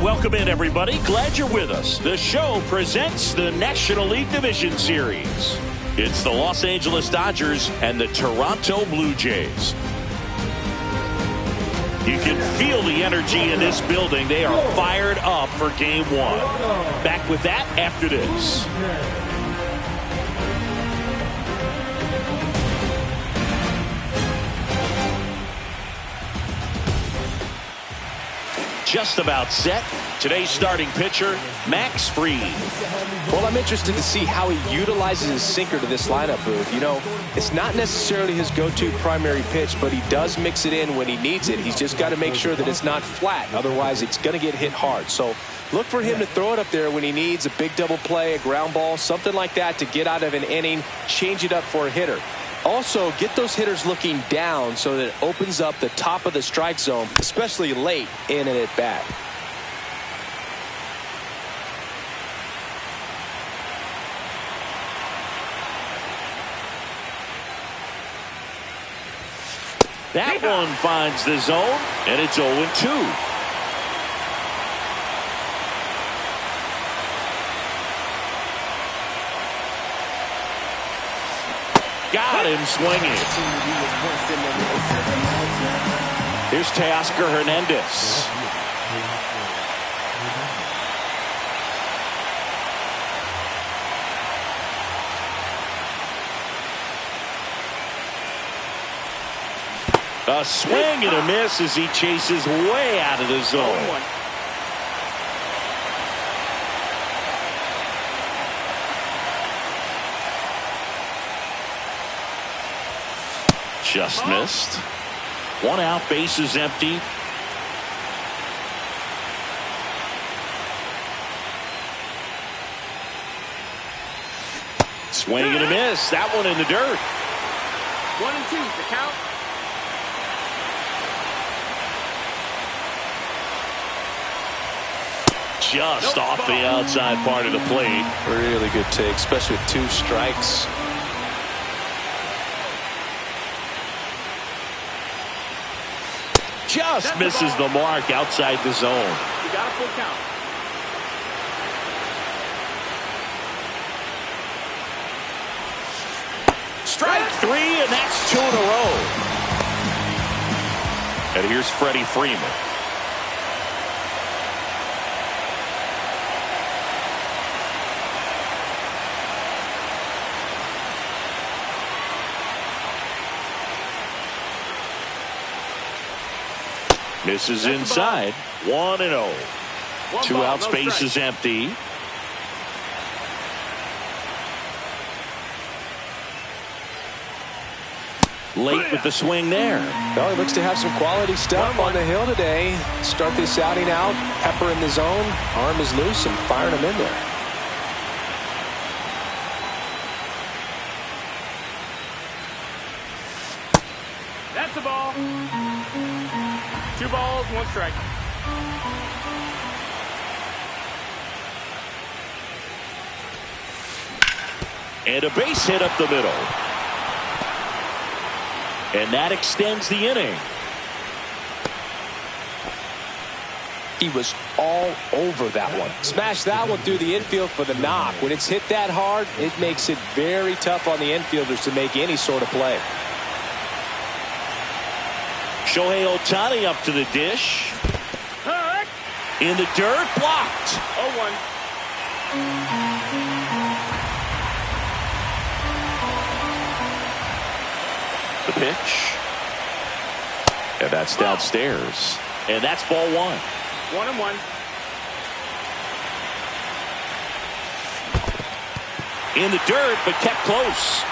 Welcome in, everybody. Glad you're with us. The show presents the National League Division Series. It's the Los Angeles Dodgers and the Toronto Blue Jays. You can feel the energy in this building. They are fired up for Game 1. Back with that after this. Just about set. Today's starting pitcher, Max Fried. Well, I'm interested to see how he utilizes his sinker to this lineup, Booth. You know, it's not necessarily his go-to primary pitch, but he does mix it in when he needs it. He's just got to make sure that it's not flat. Otherwise, it's going to get hit hard. So look for him to throw it up there when he needs a big double play, a ground ball, something like that to get out of an inning, change it up for a hitter. Also, get those hitters looking down so that it opens up the top of the strike zone, especially late in an at-bat. That one finds the zone, and it's 0-2. Got him swinging. Here's Teoscar Hernandez. A swing and a miss as he chases way out of the zone. Just missed. One out, base is empty. Swing and a miss. That one in the dirt. 1-2, the count. Just off the outside part of the plate. Really good take, especially with 2 strikes. Just misses the mark outside the zone. You got a full count. Strike 3, and that's 2 in a row. And here's Freddie Freeman. Misses inside. 1-0. 2 outs, base is empty. Late with the swing there. Well, he looks to have some quality stuff on the hill today. Start this outing out. Pepper in the zone. Arm is loose and firing him in there. That's the ball. 2 balls, 1 strike. And a base hit up the middle. And that extends the inning. He was all over that one. Smashed that one through the infield for the knock. When it's hit that hard, it makes it very tough on the infielders to make any sort of play. Shohei Ohtani up to the dish. In the dirt, blocked. 0-1. The pitch. And that's downstairs. And that's ball 1. 1-1. In the dirt, but kept close.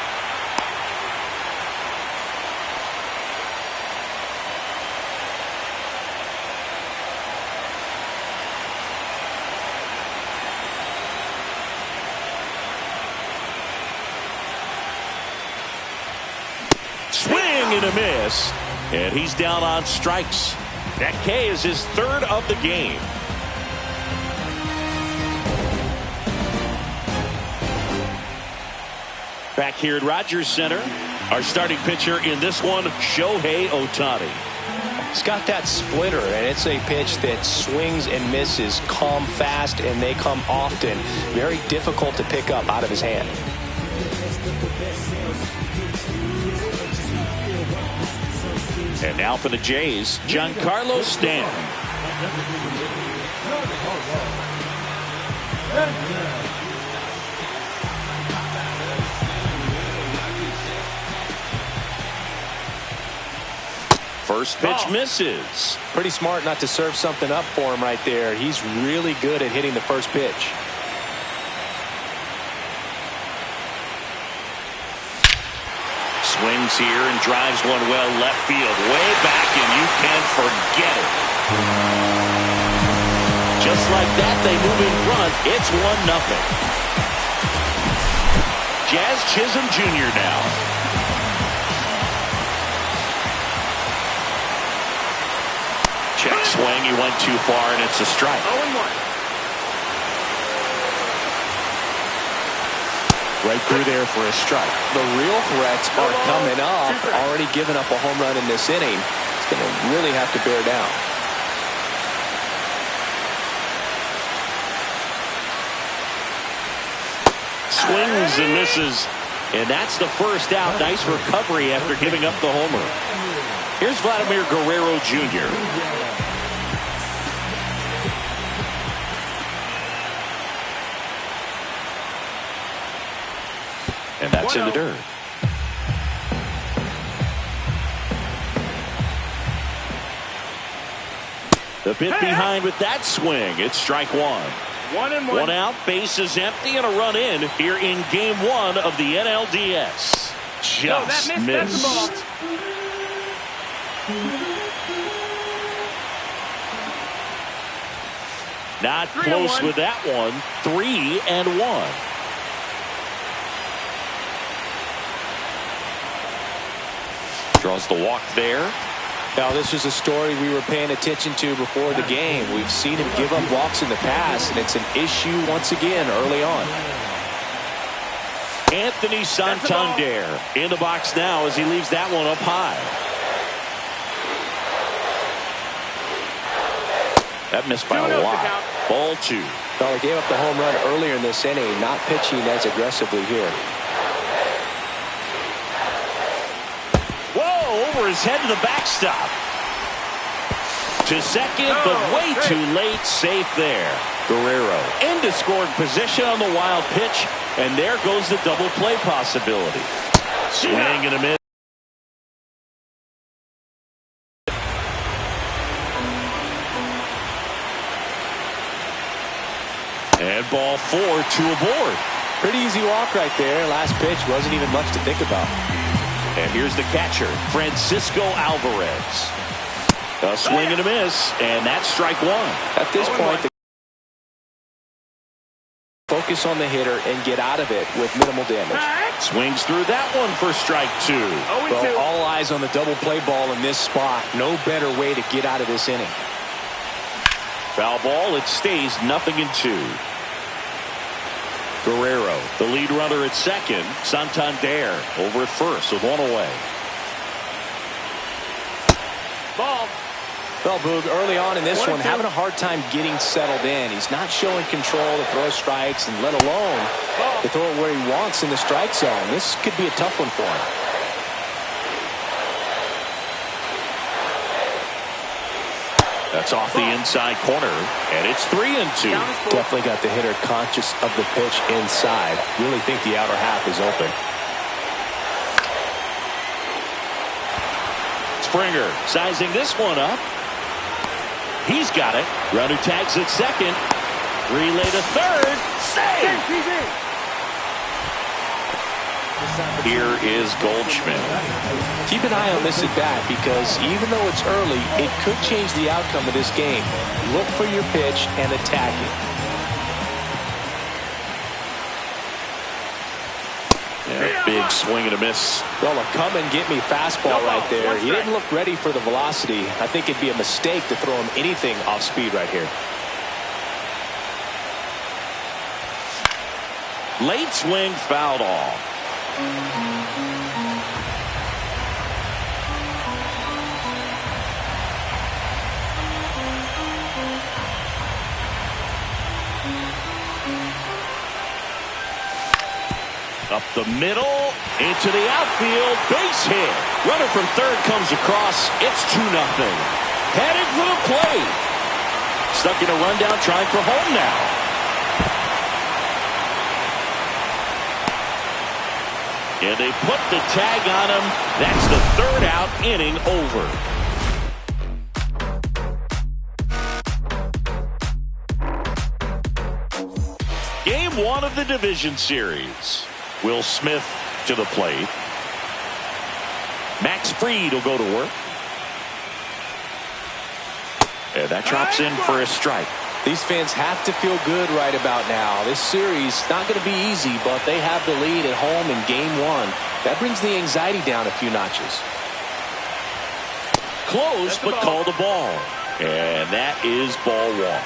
And a miss, and he's down on strikes. That K is his 3rd of the game. Back here at Rogers Center, our starting pitcher in this one, Shohei Ohtani. He's got that splitter, and it's a pitch that swings and misses, come fast, and they come often. Very difficult to pick up out of his hand. And now for the Jays, Giancarlo Stanton. First pitch misses. Pretty smart not to serve something up for him right there. He's really good at hitting the first pitch. Swings here and drives one well left field. Way back, and you can forget it. Just like that, they move in front. It's 1-0. Jazz Chisholm Jr. now. Check swing. He went too far, and it's a strike. 0-1. Right through there for a strike. The real threats are coming up. Already given up a home run in this inning. It's going to really have to bear down. Swings and misses. And that's the first out. Nice recovery after giving up the homer. Here's Vladimir Guerrero Jr. And that's in the dirt. The bit behind with that swing. It's strike one. 1-1. One out, base is empty, and a run in here in game one of the NLDS. Just That's missed. the ball. Not 3-1. close with that one. 3-1. Draws the walk there. Now, this is a story we were paying attention to before the game. We've seen him give up walks in the past, and it's an issue once again early on. Anthony Santander in the box now as he leaves that one up high. That missed by a 2-0 lot. count. Ball two. Well, he gave up the home run earlier in this inning, not pitching as aggressively here. Over his head to the backstop. To second, but way too late. Safe there. Guerrero into scoring position on the wild pitch, and there goes the double play possibility. Swing and a miss. And ball four, two aboard. Pretty easy walk right there. Last pitch wasn't even much to think about. And here's the catcher, Francisco Alvarez. A swing and a miss, and that's strike one. At this point, focus on the hitter and get out of it with minimal damage. Swings through that one for strike two. Well, all eyes on the double play ball in this spot. No better way to get out of this inning. Foul ball, it stays 0-2. Guerrero, the lead runner at second. Santander over at first with one away. Ball. Well, Boog, early on in this one, having a hard time getting settled in. He's not showing control to throw strikes, and let alone to throw it where he wants in the strike zone. This could be a tough one for him. That's off the inside corner, and it's 3-2. Definitely got the hitter conscious of the pitch inside. Really think the outer half is open. Springer sizing this one up. He's got it. Runner tags at second. Relay to third. Save! Here is Goldschmidt. Keep an eye on this at bat, because even though it's early, it could change the outcome of this game. Look for your pitch and attack it. Yeah, big swing and a miss. Well, a come and get me fastball right there. He didn't look ready for the velocity. I think it'd be a mistake to throw him anything off speed right here. Late swing fouled off. Up the middle, into the outfield, base hit. Runner from third comes across. It's 2-0. Headed for the plate. Stuck in a rundown, trying for home now. And they put the tag on him. That's the third out, inning over. Game 1 of the division series. Will Smith to the plate. Max Fried will go to work. And that drops in for a strike. These fans have to feel good right about now. This series not going to be easy, but they have the lead at home in game 1. That brings the anxiety down a few notches. Close, but called a ball. And that is ball 1.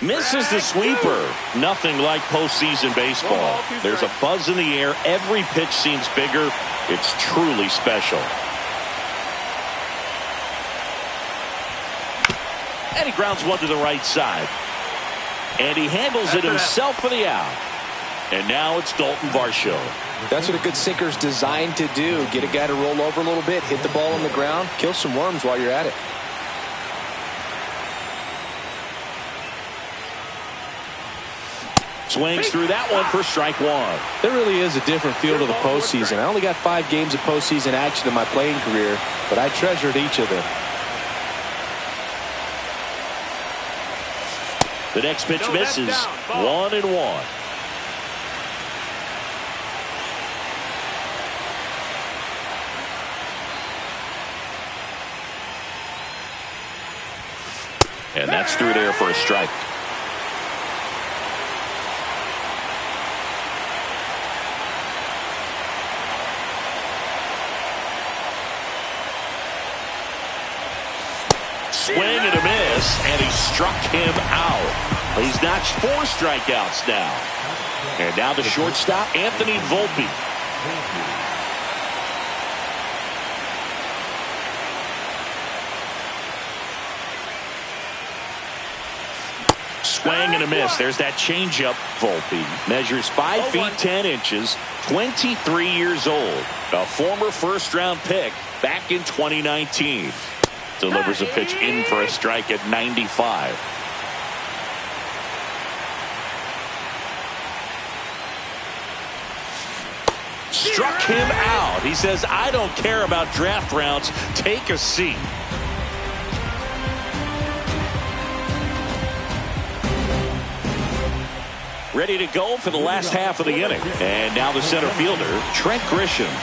Misses the sweeper. Nothing like postseason baseball. There's a buzz in the air. Every pitch seems bigger. It's truly special. And he grounds one to the right side. And he handles it himself for the out. And now it's Dalton Varsho. That's what a good sinker is designed to do. Get a guy to roll over a little bit, hit the ball on the ground, kill some worms while you're at it. Swings through that one for strike 1. There really is a different feel to the postseason. I only got 5 games of postseason action in my playing career, but I treasured each of them. The next pitch misses. 1-1. And that's through there for a strike. Swing and a miss, and he struck him out. He's notched 4 strikeouts now. And now the shortstop, Anthony Volpe. Swing and a miss. There's that changeup. Volpe measures 5 feet 10 inches, 23 years old. A former first-round pick back in 2019. Delivers a pitch in for a strike at 95. Struck him out. He says, I don't care about draft rounds. Take a seat. Ready to go for the last half of the inning. And now the center fielder, Trent Grisham.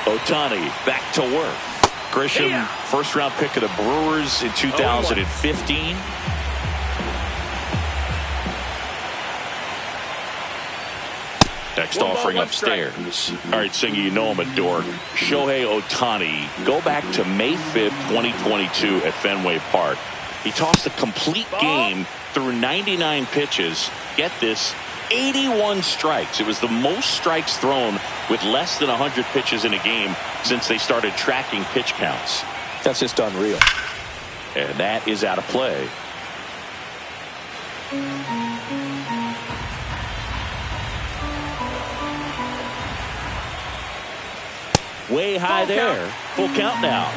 Ohtani back to work. Grisham, first-round pick of the Brewers in 2015. Next offering upstairs. All right, Singy, you know him at Dork. Shohei Ohtani. Go back to May 5th, 2022 at Fenway Park. He tossed a complete game through 99 pitches. Get this, 81 strikes. It was the most strikes thrown with less than 100 pitches in a game since they started tracking pitch counts. That's just unreal. And that is out of play. Way high there. Full count now.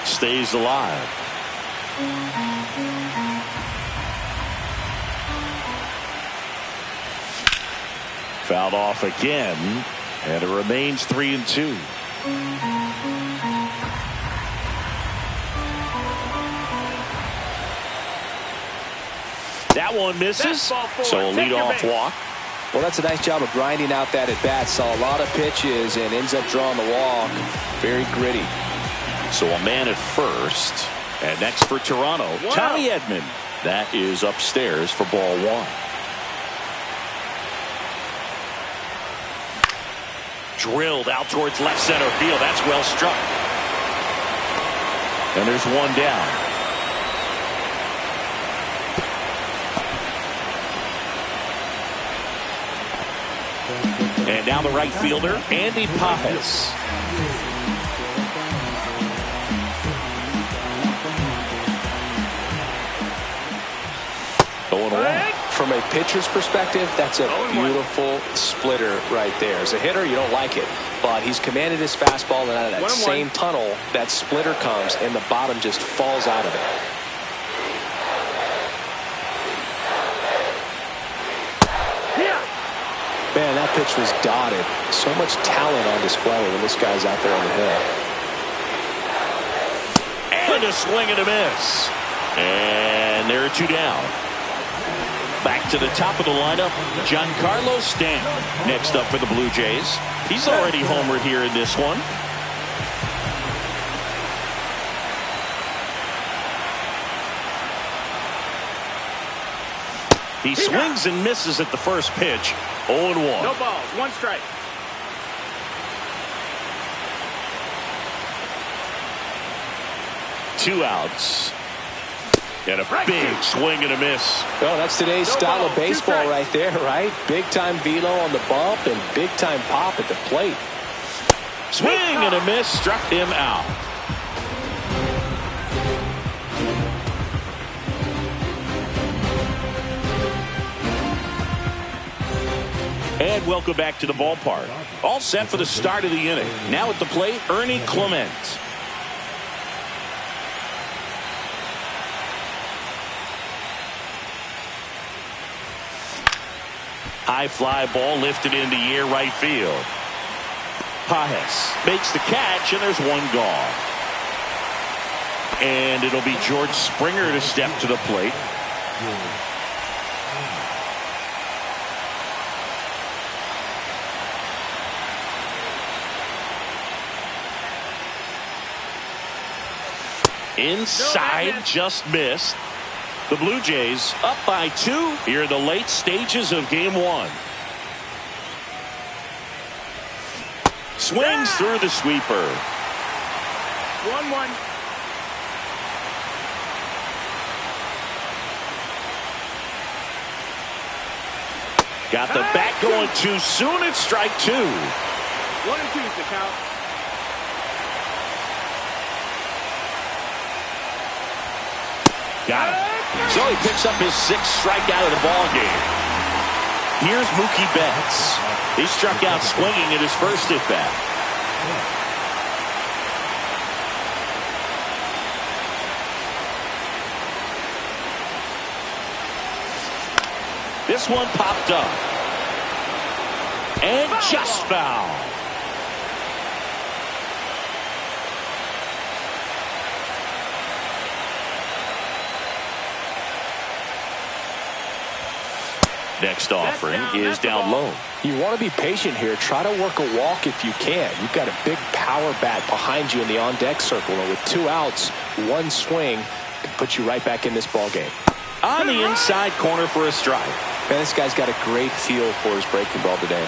Stays alive. Fouled off again, and it remains 3-2. That one misses, so a leadoff walk. Well, that's a nice job of grinding out that at bat. Saw a lot of pitches and ends up drawing the walk. Very gritty. So a man at first, and next for Toronto, Tommy Edman. That is upstairs for ball 1. Drilled out towards left center field. That's well struck. And there's one down. And now the right fielder, Andy Pajes. From a pitcher's perspective, that's a beautiful splitter right there. As a hitter, you don't like it, but he's commanded his fastball, and out of that same tunnel, that splitter comes, and the bottom just falls out of it. Man, that pitch was dotted. So much talent on display when this guy's out there on the hill. And a swing and a miss. And there are two down. Back to the top of the lineup, Giancarlo Stanton. Next up for the Blue Jays. He's already homered here in this one. He swings and misses at the first pitch. 0-1. No balls, one strike. Two outs. And a big swing and a miss. Oh, that's today's style of baseball right there, right? Big-time velo on the bump and big-time pop at the plate. Swing and a miss, struck him out. And welcome back to the ballpark. All set for the start of the inning. Now at the plate, Ernie Clement. High fly ball lifted into the air right field. Pajes makes the catch, and there's one gone. And it'll be George Springer to step to the plate. Inside, just missed. The Blue Jays up by 2 here in the late stages of game 1. Swings through the sweeper. 1-1. Got the bat going too soon. It's strike 2. 1-2 is the count. Got him. So he picks up his 6th strikeout of the ball game. Here's Mookie Betts. He struck out swinging at his first at bat. This one popped up. And just foul. Next offering is down low. You want to be patient here. Try to work a walk if you can. You've got a big power bat behind you in the on-deck circle, and with 2 outs, 1 swing can put you right back in this ball game. On the inside corner for a strike. Man, this guy's got a great feel for his breaking ball today.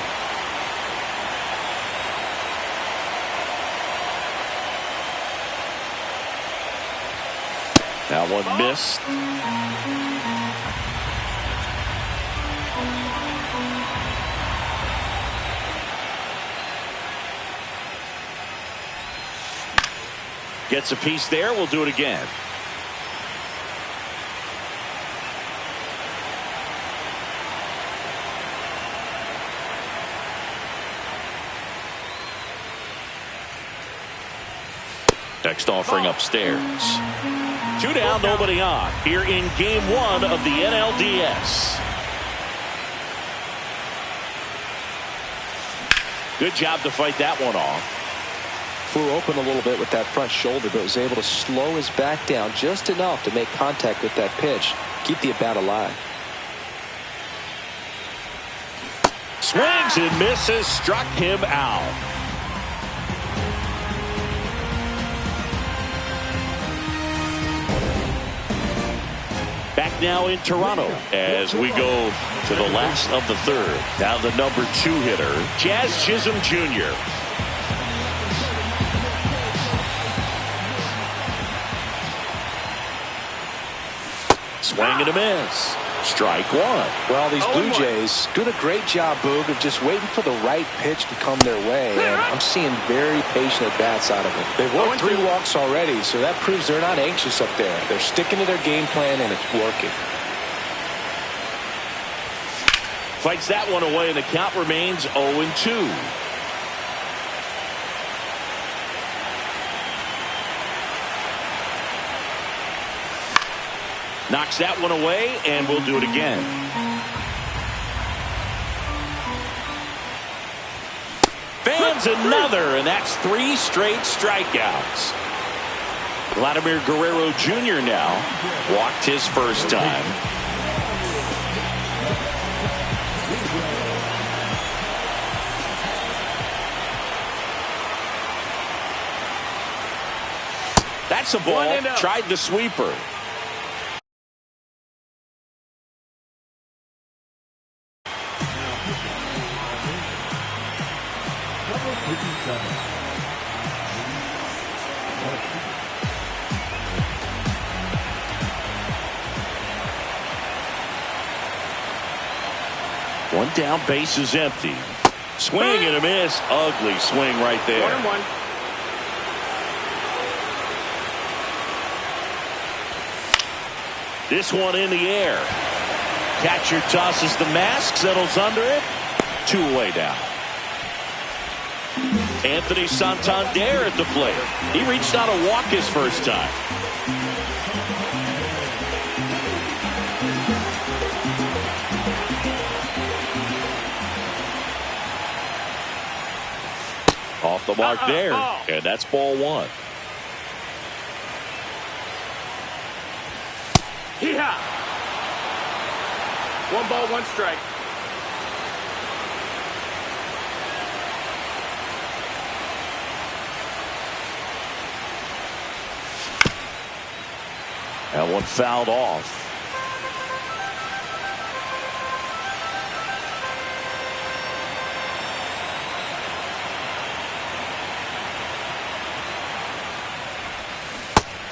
That one missed. Gets a piece there. We'll do it again. Next offering upstairs. 2 down, nobody on. Here in game 1 of the NLDS. Good job to fight that one off. Flew open a little bit with that front shoulder, but was able to slow his back down just enough to make contact with that pitch. Keep the at-bat alive. Swings and misses, struck him out. Back now in Toronto as we go to the last of the 3rd. Now the number 2 hitter, Jazz Chisholm Jr. Swing and a miss. Strike one. Well, these Blue Jays doing a great job, Boog, of just waiting for the right pitch to come their way. And I'm seeing very patient at-bats out of them. They've worked 3 walks already, so that proves they're not anxious up there. They're sticking to their game plan, and it's working. Fights that one away, and the count remains 0-2. Knocks that one away, and we'll do it again. Fans another, and that's 3 straight strikeouts. Vladimir Guerrero Jr. now walked his first time. That's a ball. Tried the sweeper. One down, base is empty. Swing and a miss. Ugly swing right there. 1-1. This one in the air. Catcher tosses the mask, settles under it. 2 away now. Anthony Santander at the plate. He reached out a walk his first time. Off the mark there, and that's ball 1. Hee-haw! 1 ball, 1 strike. That one fouled off.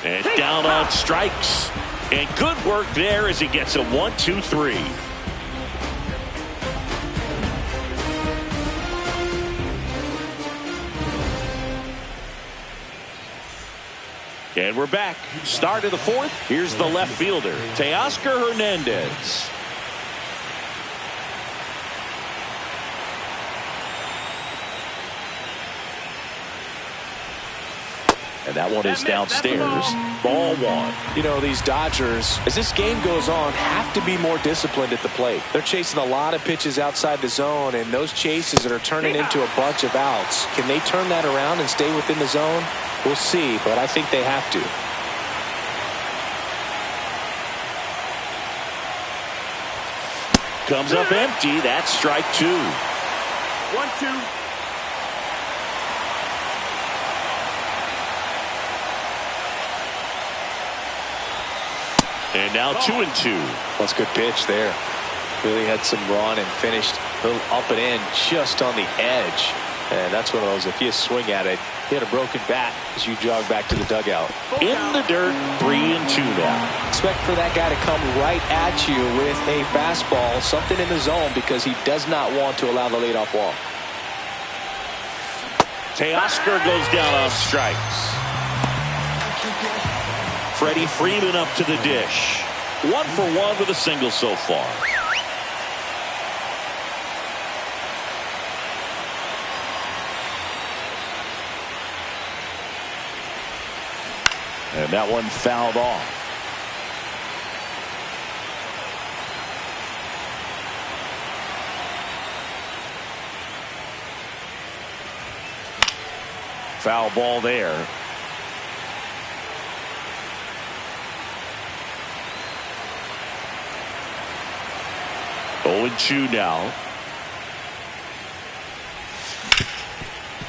And down on strikes. And good work there as he gets a 1-2-3. And we're back. Start of the 4th. Here's the left fielder, Teoscar Hernandez. And that one is downstairs. Ball 1. You know, these Dodgers, as this game goes on, have to be more disciplined at the plate. They're chasing a lot of pitches outside the zone, and those chases that are turning into a bunch of outs. Can they turn that around and stay within the zone? We'll see, but I think they have to. Comes up empty. That's strike 2. 1-2. And now 2-2. That's a good pitch there. Really had some run and finished a little up and in just on the edge. And that's one of those, if you swing at it, he had a broken bat as you jog back to the dugout. In the dirt, 3-2 now. Expect for that guy to come right at you with a fastball, something in the zone, because he does not want to allow the leadoff walk. Teoscar goes down on strikes. Freddie Freeman up to the dish. 1 for 1 with a single so far. And that one fouled off. Foul ball there. Oh, 0-2 now.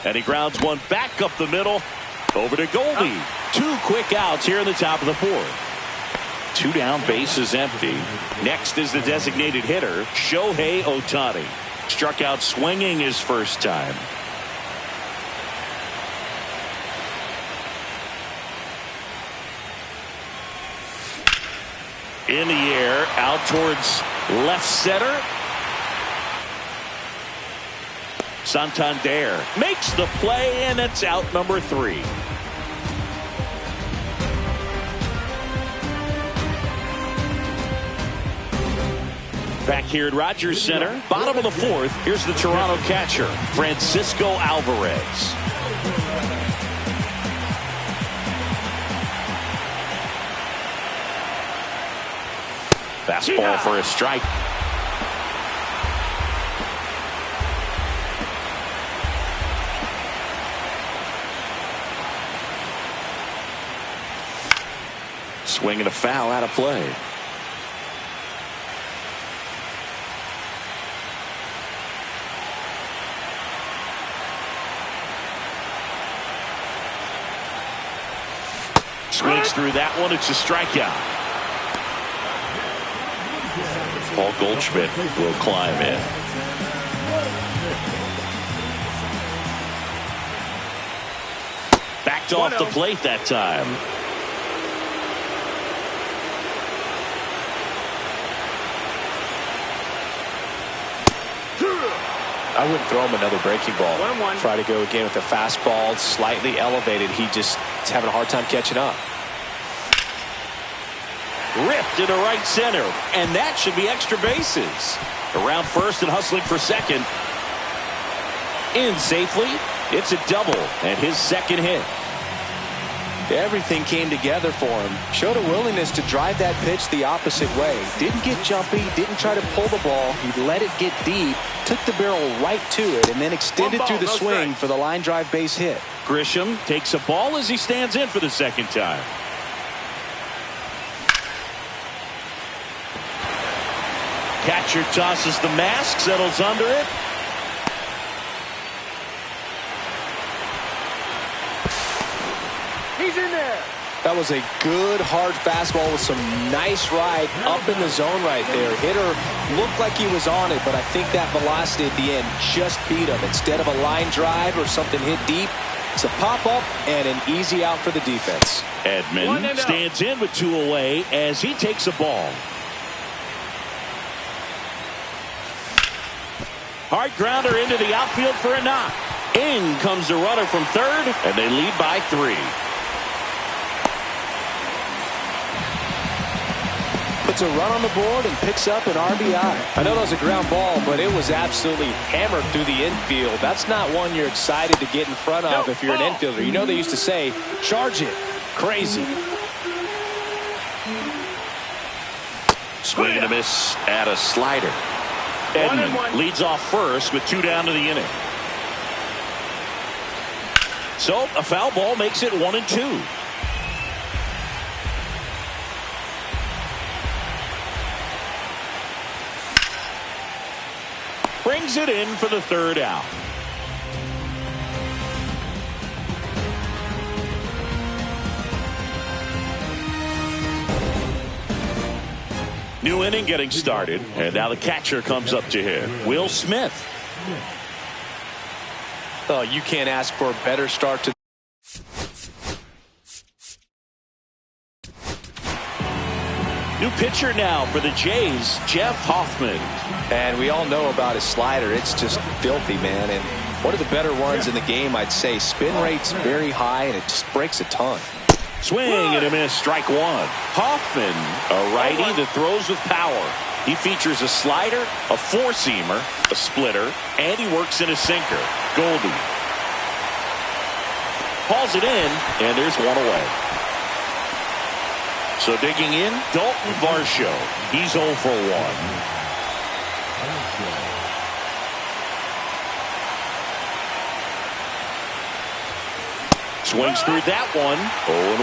And he grounds one back up the middle. Over to Goldie. 2 quick outs here in the top of the 4th. 2 down, base is empty. Next is the designated hitter, Shohei Ohtani. Struck out swinging his first time. In the air, out towards left center. Santander makes the play, and it's out number 3. Back here at Rogers Center, bottom of the 4th, here's the Toronto catcher, Francisco Alvarez. Fastball for a strike. Swing and a foul, out of play. Swings through that one. It's a strikeout. Paul Goldschmidt will climb in. Backed off the plate that time. I wouldn't throw him another breaking ball. Try to go again with the fastball, slightly elevated. He just is having a hard time catching up. Ripped into right center, and that should be extra bases. Around first and hustling for second. In safely. It's a double and his second hit. Everything came together for him. Showed a willingness to drive that pitch the opposite way. Didn't get jumpy, didn't try to pull the ball. He let it get deep, took the barrel right to it, and then extended through the swing for the line drive base hit. Grisham takes a ball as he stands in for the second time. Catcher tosses the mask, settles under it. He's in there. That was a good hard fastball with some nice ride up in the zone right there. Hitter looked like he was on it, but I think that velocity at the end just beat him. Instead of a line drive or something hit deep, it's a pop up and an easy out for the defense. Edman stands in with 2 away as he takes a ball. Hard grounder into the outfield for a knock. In comes the runner from third, and they lead by 3. Puts a run on the board and picks up an RBI. I know that was a ground ball, but it was absolutely hammered through the infield. That's not one you're excited to get in front of if you're an infielder. You know they used to say, charge it. Crazy. Swing and a miss at a slider. Edman leads off first with 2 down to the inning. So a foul ball makes it 1-2. Brings it in for the third out. New inning getting started, and now the catcher comes up to him, Will Smith. Oh, you can't ask for a better start to. New pitcher now for the Jays, Jeff Hoffman. And we all know about his slider. It's just filthy, man. And one of the better ones in the game, I'd say. Spin rate's very high, and it just breaks a ton. Swing and a miss, strike 1. Hoffman, a righty that throws with power. He features a slider, a 4-seamer, a splitter, and he works in a sinker. Goldie hauls it in, and there's 1 away. So digging in, Dalton Varsho. He's 0 for 1. Swings through that one. 0-1.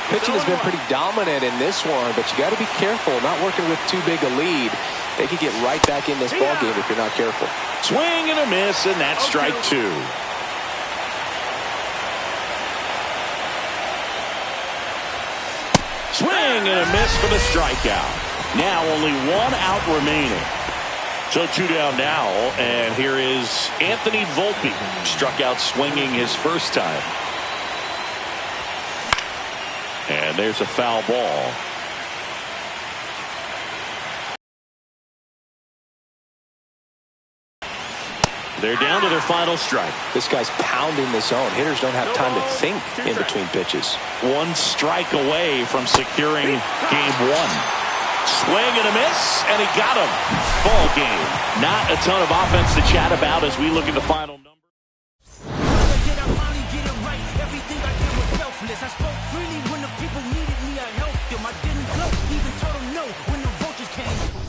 Pitching has been pretty dominant in this one, but you got to be careful not working with too big a lead. They could get right back in this ball game if you're not careful. Swing and a miss, and that's strike 2. Swing and a miss for the strikeout. Now only 1 out remaining. So 2 down now, and here is Anthony Volpe. Struck out swinging his first time. And there's a foul ball. They're down to their final strike. This guy's pounding the zone. Hitters don't have time to think in between pitches. One strike away from securing game one. Swing and a miss, and he got him. Ball game. Not a ton of offense to chat about as we look at the final number. I spoke freely when the people needed me. I helped them. I didn't gloat, even told them no when the vultures came.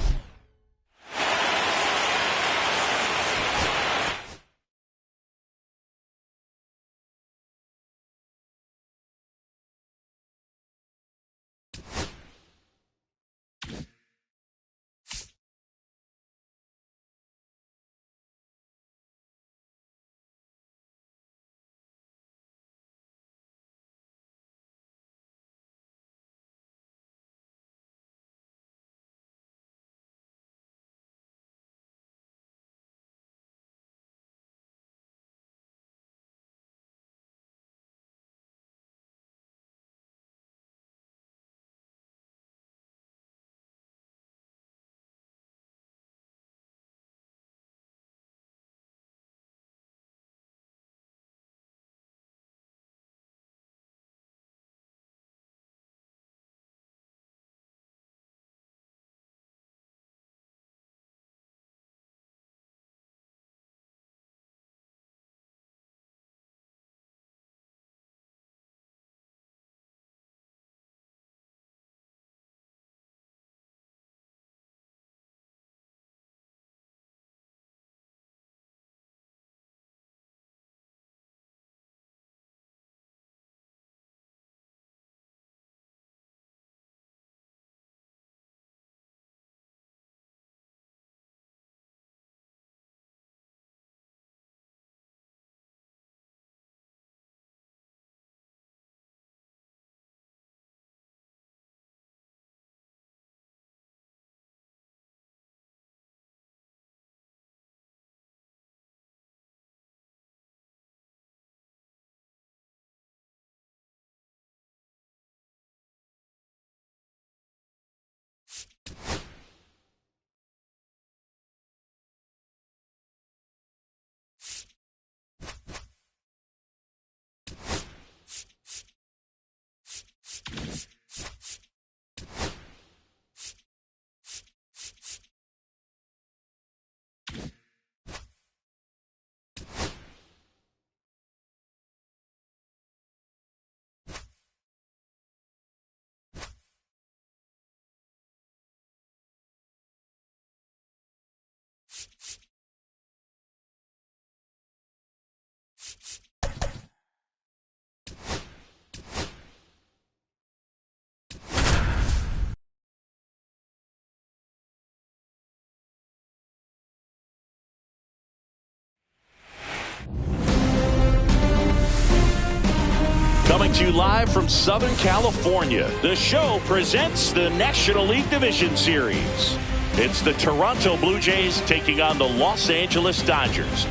Coming to you live from Southern California, the show presents the National League Division Series. It's the Toronto Blue Jays taking on the Los Angeles Dodgers.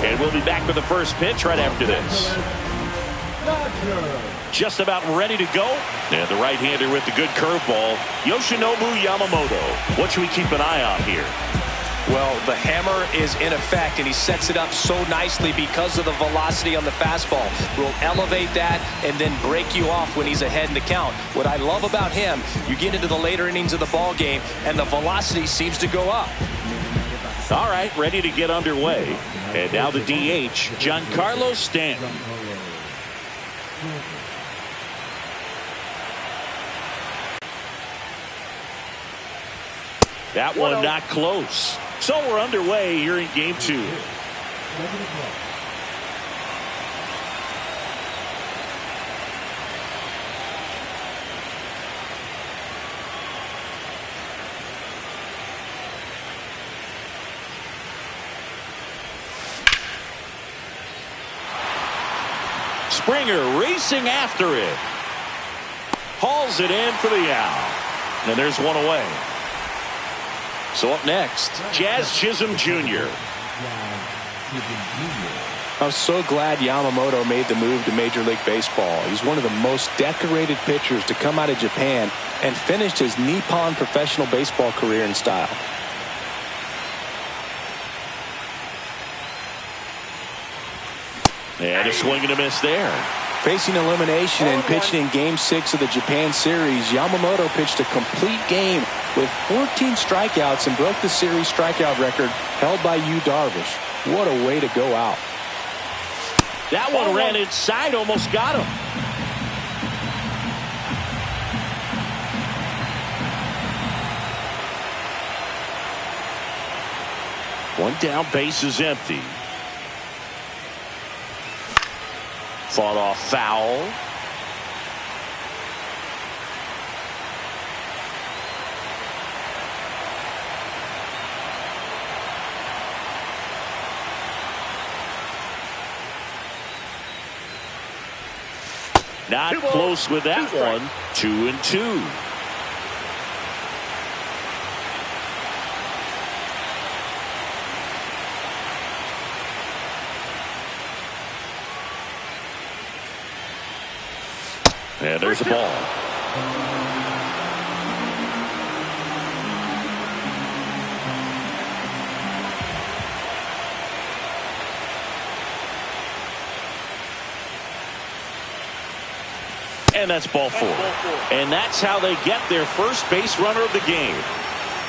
And we'll be back with the first pitch right after this. Just about ready to go. And the right-hander with the good curveball, Yoshinobu Yamamoto. What should we keep an eye on here? Well, the hammer is in effect, and he sets it up so nicely because of the velocity on the fastball. Will elevate that and then break you off when he's ahead in the count. What I love about him, you get into the later innings of the ball game, and the velocity seems to go up. All right, ready to get underway. And now the DH, Giancarlo Stanton. That one not close. So we're underway here in game two. Springer racing after it. Hauls it in for the out. And there's one away. So up next, Jazz Chisholm Jr. I'm so glad Yamamoto made the move to Major League Baseball. He's one of the most decorated pitchers to come out of Japan and finished his Nippon professional baseball career in style. And a swing and a miss there. Facing elimination and pitching in Game 6 of the Japan series, Yamamoto pitched a complete game with 14 strikeouts and broke the series strikeout record held by Yu Darvish. What a way to go out. That one ran inside, almost got him. One down, base is empty. Fought off foul. Not close with that one. 2-2. And there's the ball. And that's ball four. And that's how they get their first base runner of the game.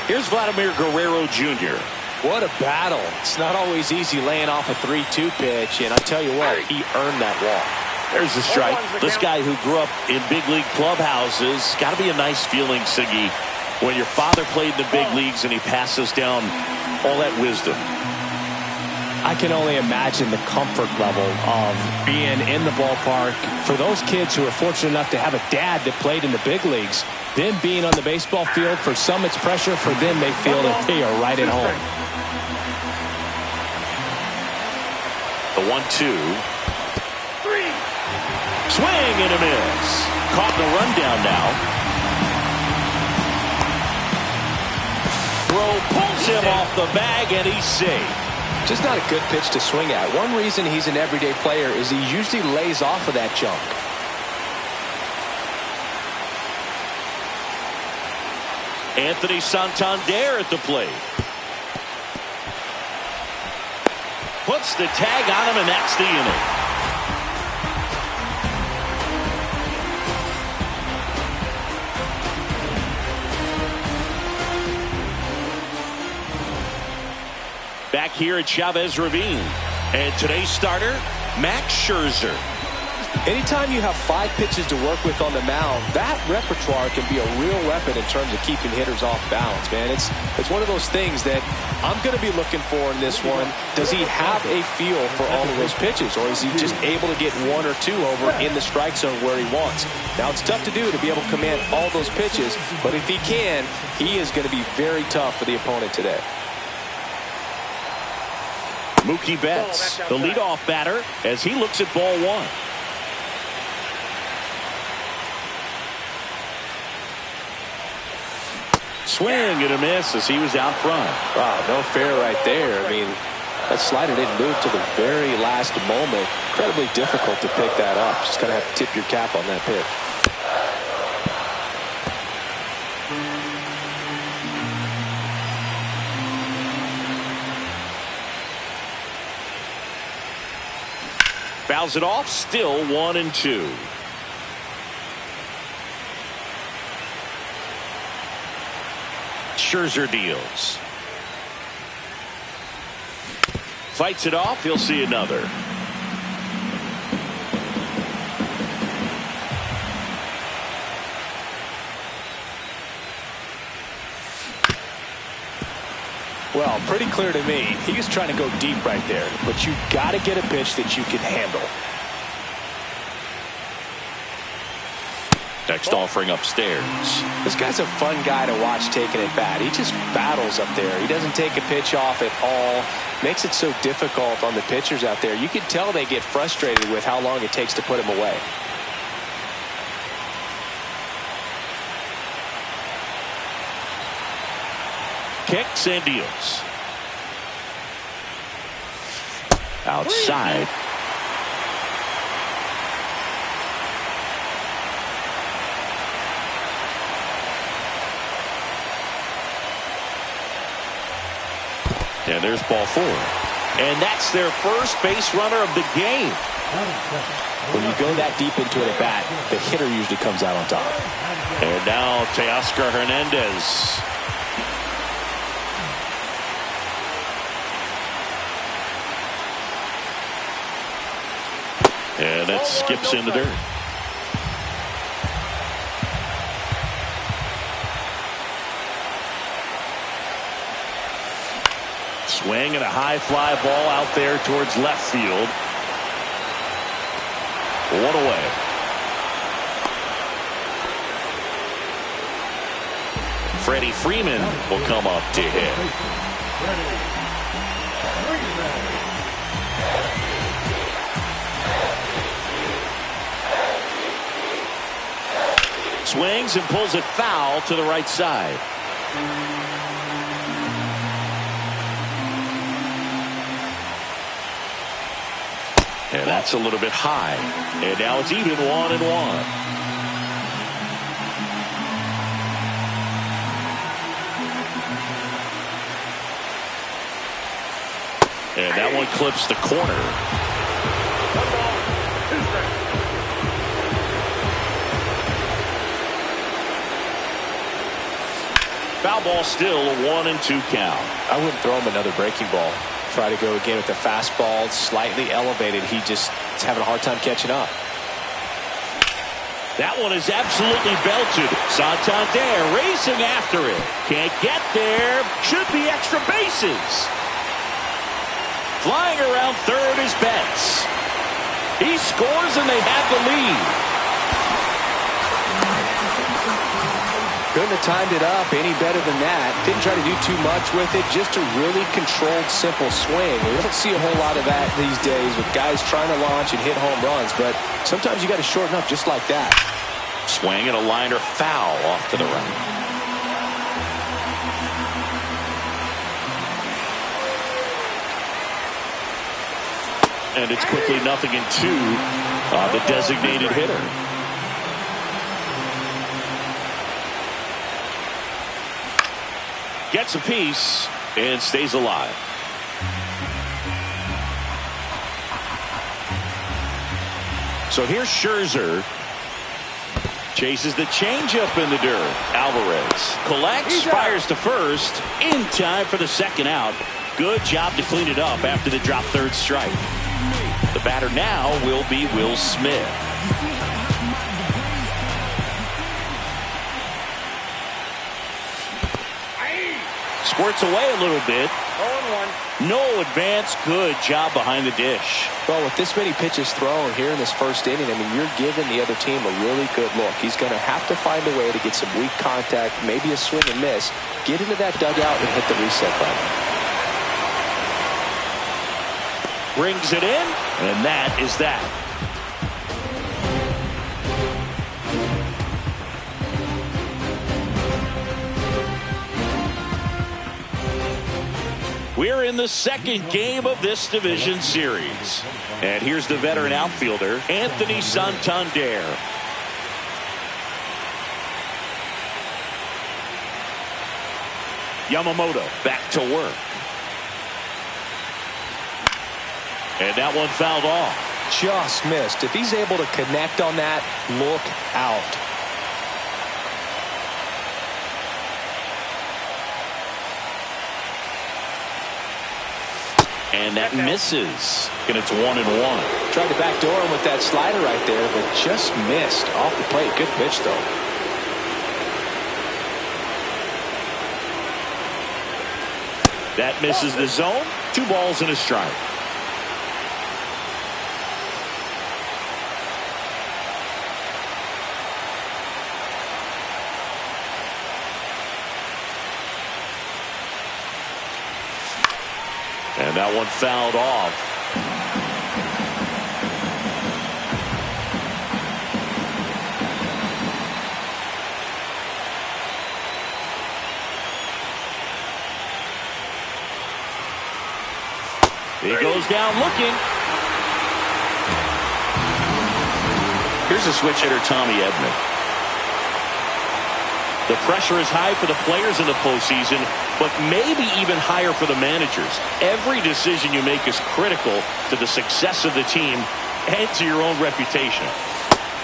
Here's Vladimir Guerrero Jr. What a battle. It's not always easy laying off a 3-2 pitch, and I tell you what, he earned that walk. There's the strike. This guy who grew up in big league clubhouses, got to be a nice feeling, Siggy, when your father played in the big leagues and he passes down all that wisdom. I can only imagine the comfort level of being in the ballpark. For those kids who are fortunate enough to have a dad that played in the big leagues, them being on the baseball field, for some it's pressure, for them they feel that they are right at home. The 1-2. Swing and a miss. Caught in the rundown now. Throw pulls him off the bag and he's safe. Just not a good pitch to swing at. One reason he's an everyday player is he usually lays off of that junk. Anthony Santander at the plate. Puts the tag on him, and that's the inning. Back here at Chavez Ravine. And today's starter, Max Scherzer. Anytime you have 5 pitches to work with on the mound, that repertoire can be a real weapon in terms of keeping hitters off balance, man. It's one of those things that I'm going to be looking for in this one. Does he have a feel for all of those pitches, or is he just able to get 1 or 2 over in the strike zone where he wants? Now, it's tough to do to be able to command all those pitches, but if he can, he is going to be very tough for the opponent today. Mookie Betts, the leadoff batter, as he looks at ball 1. Swing and a miss as he was out front. Wow, no fair right there. I mean, that slider didn't move to the very last moment. Incredibly difficult to pick that up. Just going to have to tip your cap on that pitch. Fouls it off, still 1-2. Scherzer deals. Fights it off, he'll see another. Well, pretty clear to me. He was trying to go deep right there, but you got to get a pitch that you can handle. Next offering upstairs. This guy's a fun guy to watch taking at bat. He just battles up there. He doesn't take a pitch off at all. Makes it so difficult on the pitchers out there. You can tell they get frustrated with how long it takes to put him away. Kicks and deals. outside. And there's ball 4. And that's their first base runner of the game. When you go that deep into an at-bat, the hitter usually comes out on top. And now Teoscar Hernandez. And it skips in the dirt. Swing and a high fly ball out there towards left field. 1 away. Freddie Freeman will come up to hit. Swings and pulls it foul to the right side. And that's a little bit high. And now it's even 1-1. And that one clips the corner. Foul ball still, a 1-2 count. I wouldn't throw him another breaking ball. Try to go again with the fastball, slightly elevated. He just is having a hard time catching up. That one is absolutely belted. Santander racing after it. Can't get there. Should be extra bases. Flying around third is Betts. He scores and they have the lead. Couldn't have timed it up any better than that. Didn't try to do too much with it. Just a really controlled, simple swing. We don't see a whole lot of that these days with guys trying to launch and hit home runs. But sometimes you got to shorten up just like that. Swing and a liner foul off to the right. And it's quickly 0-2 the designated hitter. Gets a piece and stays alive. So here's Scherzer. Chases the changeup in the dirt. Alvarez collects, fires to first in time for the second out. Good job to clean it up after the drop third strike. The batter now will be Will Smith. Squirts away a little bit. 0-1. No advance. Good job behind the dish. Well, with this many pitches thrown here in this first inning, I mean, you're giving the other team a really good look. He's going to have to find a way to get some weak contact, maybe a swing and miss, get into that dugout and hit the reset button. Brings it in, and that is that. We're in the second game of this division series. And here's the veteran outfielder, Anthony Santander. Yamamoto back to work. And that one fouled off. Just missed. If he's able to connect on that, look out. And that misses. And it's 1-1. Tried to backdoor him with that slider right there, but just missed off the plate. Good pitch, though. That misses the zone. 2 balls and a strike. And that one fouled off. He goes down looking. Here's a switch hitter, Tommy Edman. The pressure is high for the players in the postseason, but maybe even higher for the managers. Every decision you make is critical to the success of the team and to your own reputation.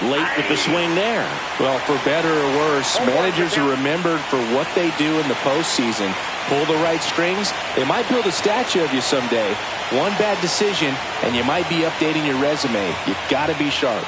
Late with the swing there. Well, for better or worse, managers are remembered for what they do in the postseason. Pull the right strings, they might build a statue of you someday. One bad decision, and you might be updating your resume. You've got to be sharp.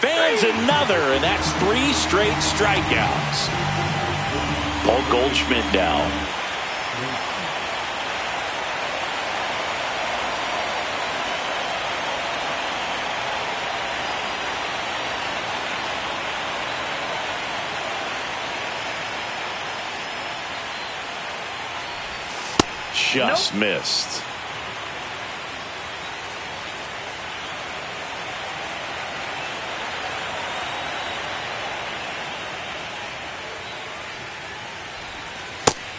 Fans another, and that's 3 straight strikeouts. Paul Goldschmidt down. Just missed.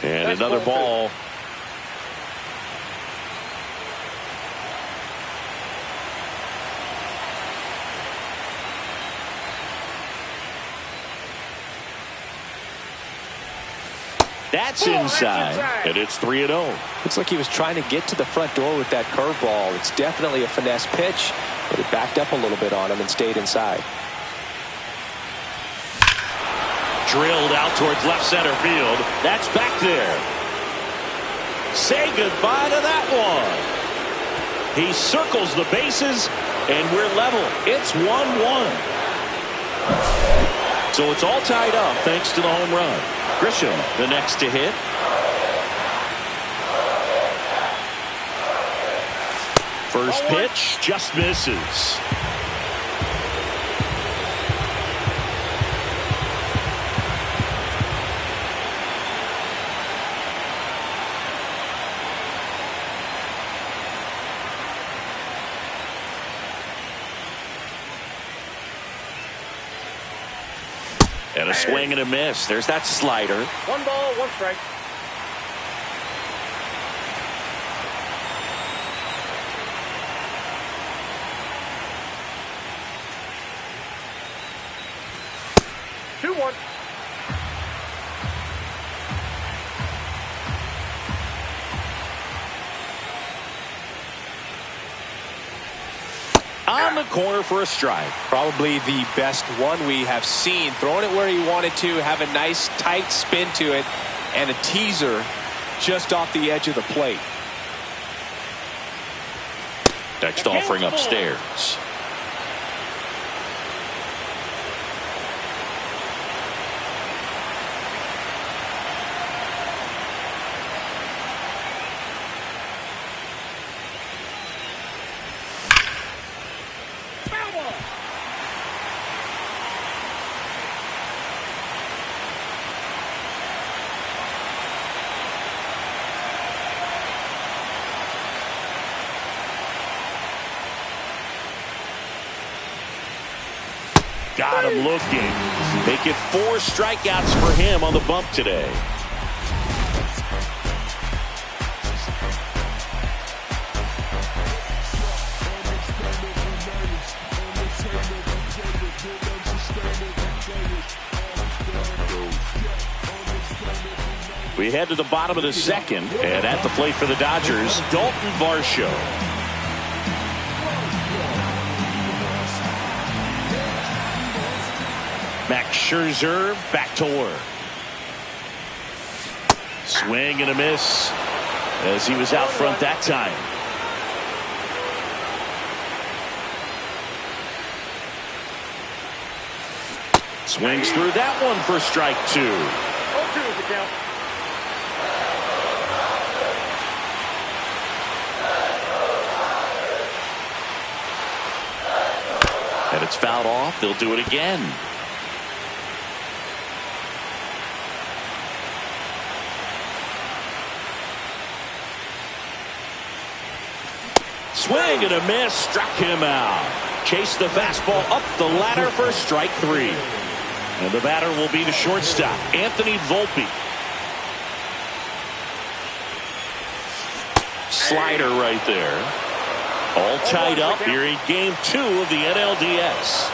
And another ball. That's inside, and it's 3-0. Looks like he was trying to get to the front door with that curveball. It's definitely a finesse pitch, but it backed up a little bit on him and stayed inside. Drilled out towards left center field. That's back there. Say goodbye to that one. He circles the bases, and we're level. It's 1-1. So it's all tied up thanks to the home run. Grisham, the next to hit. First pitch just misses. And a swing and a miss. There's that slider. 1 ball, 1 strike. On the corner for a strike. Probably the best one we have seen. Throwing it where he wanted to, have a nice tight spin to it, and a teaser just off the edge of the plate. Next offering upstairs. Got him looking. Make it 4 strikeouts for him on the bump today. We head to the bottom of the second, and at the plate for the Dodgers, Dalton Varsho. Max Scherzer back to work. Swing and a miss as he was out front that time. Swings through that one for strike 2. 0-2 is the count. And it's fouled off. They'll do it again. Swing and a miss. Struck him out. Chased the fastball up the ladder for strike 3. And the batter will be the shortstop, Anthony Volpe. Slider right there. All tied up here in game 2 of the NLDS.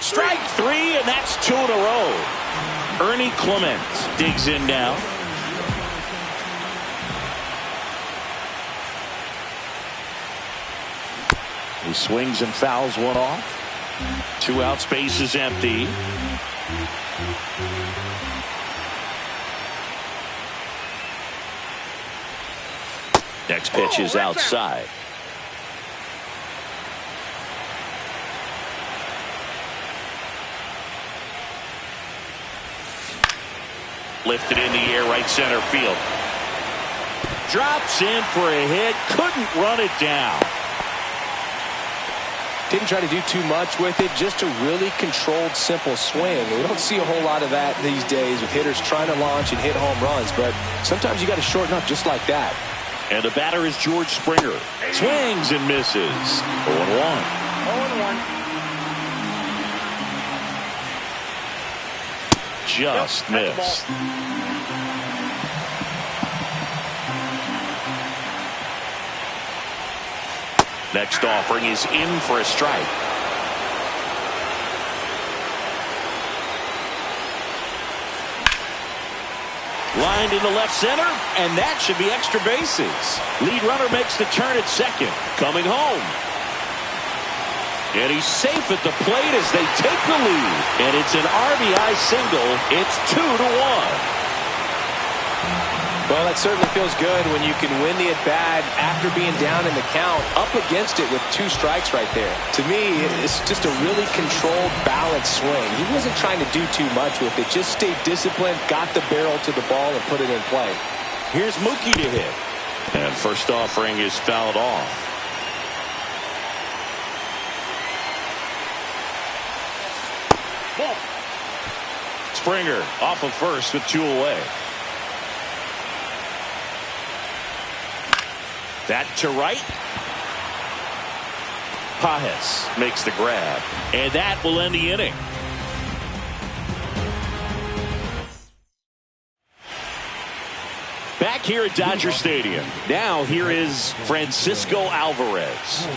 Strike 3, and that's 2 in a row. Ernie Clement digs in now. He swings and fouls one off. 2 outs, base is empty. Next pitch is outside. Lifted in the air, right center field. Drops in for a hit. Couldn't run it down. Didn't try to do too much with it. Just a really controlled, simple swing. We don't see a whole lot of that these days with hitters trying to launch and hit home runs. But sometimes you got to shorten up just like that. And the batter is George Springer. Swings and misses. 0-1. 0-1. Just missed. Next offering is in for a strike. Lined into left center, and that should be extra bases. Lead runner makes the turn at second. Coming home. And he's safe at the plate as they take the lead. And it's an RBI single. It's 2-1. Well, that certainly feels good when you can win the at-bat after being down in the count, up against it with 2 strikes right there. To me, it's just a really controlled, balanced swing. He wasn't trying to do too much with it. Just stayed disciplined, got the barrel to the ball, and put it in play. Here's Mookie to hit. And first offering is fouled off. Springer off of first with 2 away. That to right. Pajes makes the grab. And that will end the inning. Back here at Dodger Stadium. Now here is Francisco Alvarez.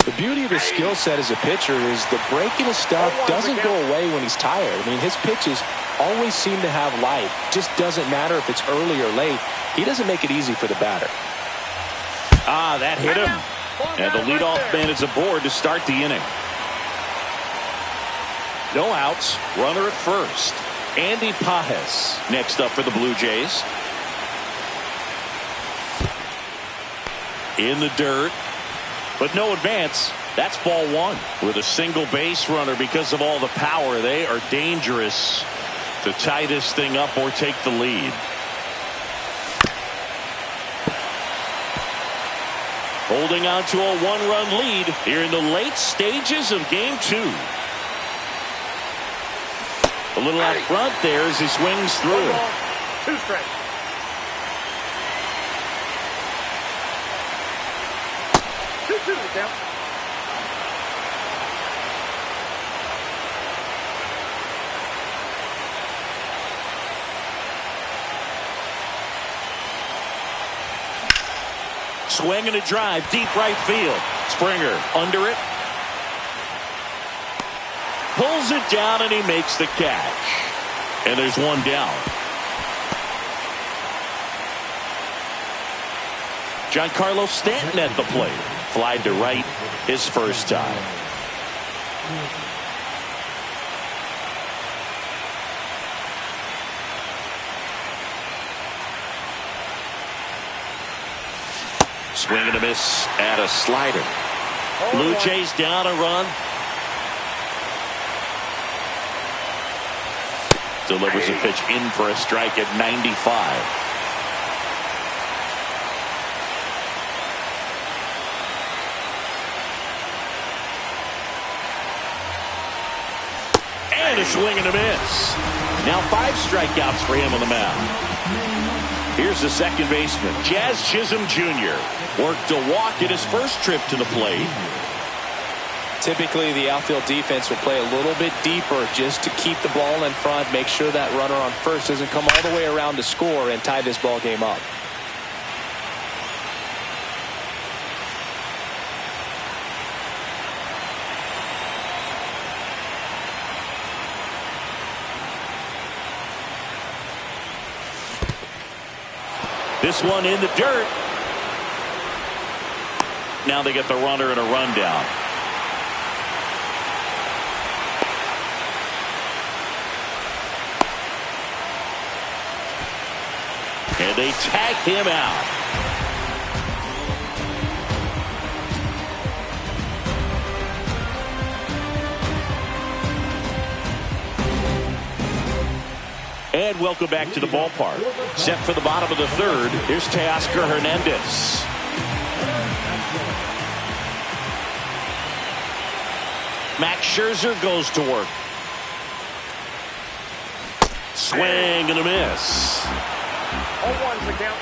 The beauty of his skill set as a pitcher is the breaking of stuff doesn't go away when he's tired. I mean, his pitches always seem to have life. Just doesn't matter if it's early or late. He doesn't make it easy for the batter. Ah, that hit him. And the leadoff man is aboard to start the inning. No outs. Runner at first. Andy Pajes next up for the Blue Jays. In the dirt. But no advance. That's ball 1. With a single base runner because of all the power, they are dangerous to tie this thing up or take the lead. Holding on to a 1-run lead here in the late stages of game 2. A little out front there as he swings through. 2 strikes. 0-2 the count. Swing and a drive, deep right field. Springer under it. Pulls it down and he makes the catch. And there's one down. Giancarlo Stanton at the plate. Flied to right his first time. Swing and a miss at a slider. Blue Jays down a run. Delivers a pitch in for a strike at 95. And a swing and a miss. Now 5 strikeouts for him on the mound. Here's the second baseman, Jazz Chisholm Jr. Worked a walk at his first trip to the plate. Typically, the outfield defense will play a little bit deeper just to keep the ball in front, make sure that runner on first doesn't come all the way around to score and tie this ball game up. This one in the dirt. Now they get the runner and a rundown. And they tag him out. And welcome back to the ballpark. Set for the bottom of the third. Here's Teoscar Hernandez. Max Scherzer goes to work. Swing and a miss. 0-1's the count.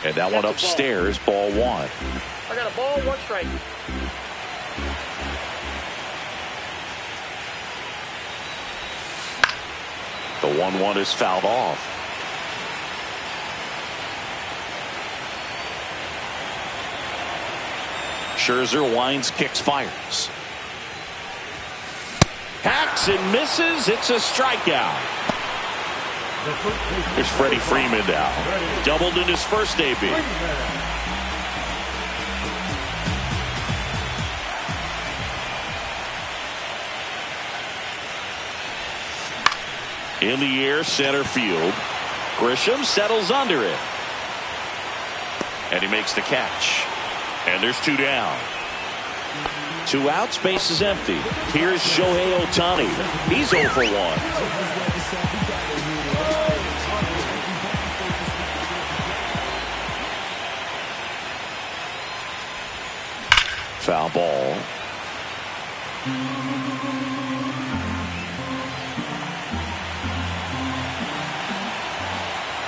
And that one upstairs, ball 1. I got a ball, 1 strike. The 1-1 is fouled off. Scherzer winds, kicks, fires. Hacks and misses. It's a strikeout. There's Freddie Freeman now. Doubled in his first debut. In the air, center field. Grisham settles under it. And he makes the catch. And there's 2 down. 2 outs, base is empty. Here's Shohei Ohtani. He's 0 for 1. Foul ball.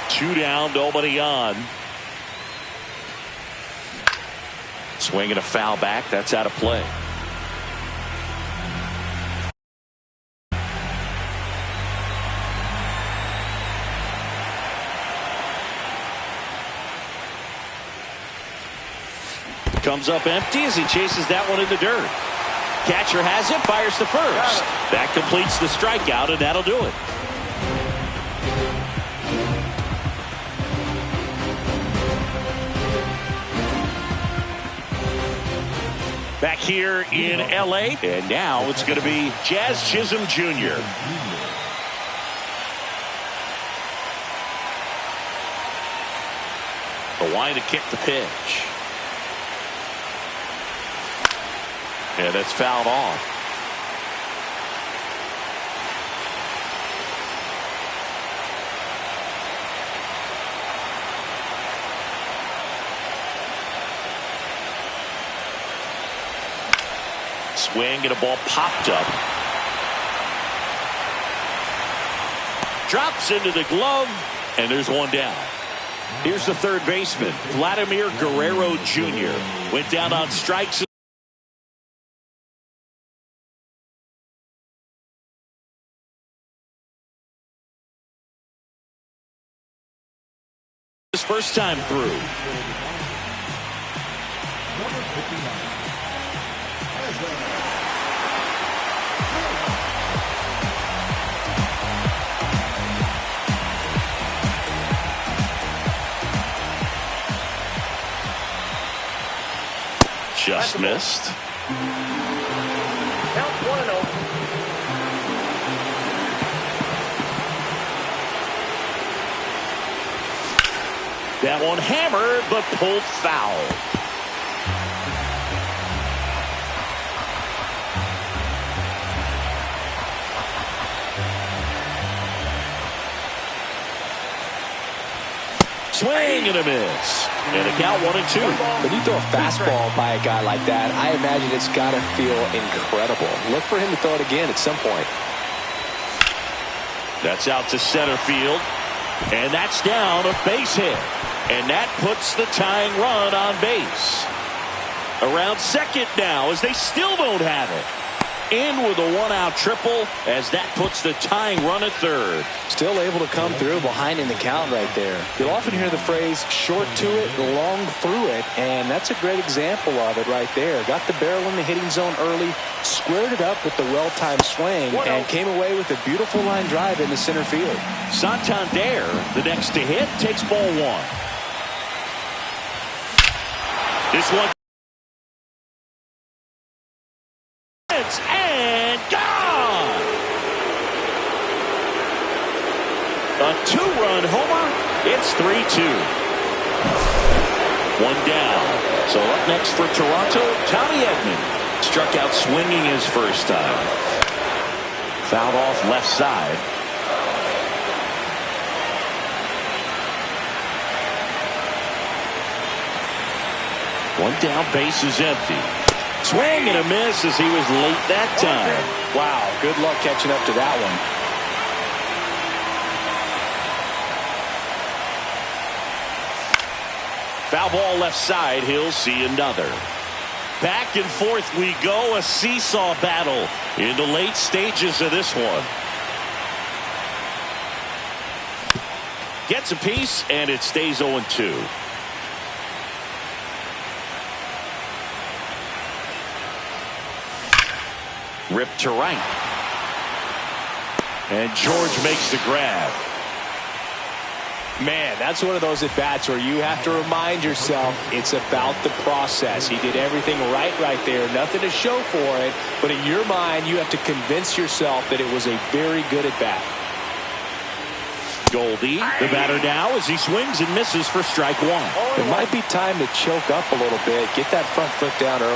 Two down, nobody on. Swing and a foul back. That's out of play. Comes up empty as he chases that one in the dirt. Catcher has it, fires to first. That completes the strikeout, and that'll do it. Back here in L.A., and now it's going to be Jazz Chisholm Jr. The line to kick the pitch. And it's fouled off. Swing and a ball popped up. Drops into the glove, And there's one down. Here's the third baseman, Vladimir Guerrero Jr. Went down on strikes. His first time through. Just missed. Count 1-0. That one hammered, but pulled foul. Swing and a miss. And a count 1-2. When you throw a fastball by a guy like that, I imagine it's got to feel incredible. Look for him to throw it again at some point. That's out to center field. And that's down, a base hit. And that puts the tying run on base. Around second now as they still don't have it. In with a one-out triple as that puts the tying run at third. Still able to come through behind in the count right there. You'll often hear the phrase short to it, long through it, and that's a great example of it right there. Got the barrel in the hitting zone early, squared it up with the well-timed swing, and came away with a beautiful line drive into center field. Santander, the next to hit, takes ball one. This one. And gone! A two-run homer. It's 3-2. One down. So up next for Toronto, Tommy Edman. Struck out swinging his first time. Fouled off left side. One down, base is empty. Swing and a miss as he was late that time. Wow, good luck catching up to that one. Foul ball left side, he'll see another. Back and forth we go, a seesaw battle in the late stages of this one. Gets a piece and it stays 0-2. Ripped to right. And George makes the grab. Man, that's one of those at-bats where you have to remind yourself it's about the process. He did everything right there. Nothing to show for it. But in your mind, you have to convince yourself that it was a very good at-bat. Goldie, the batter now as he swings and misses for strike one. It might be time to choke up a little bit. Get that front foot down early.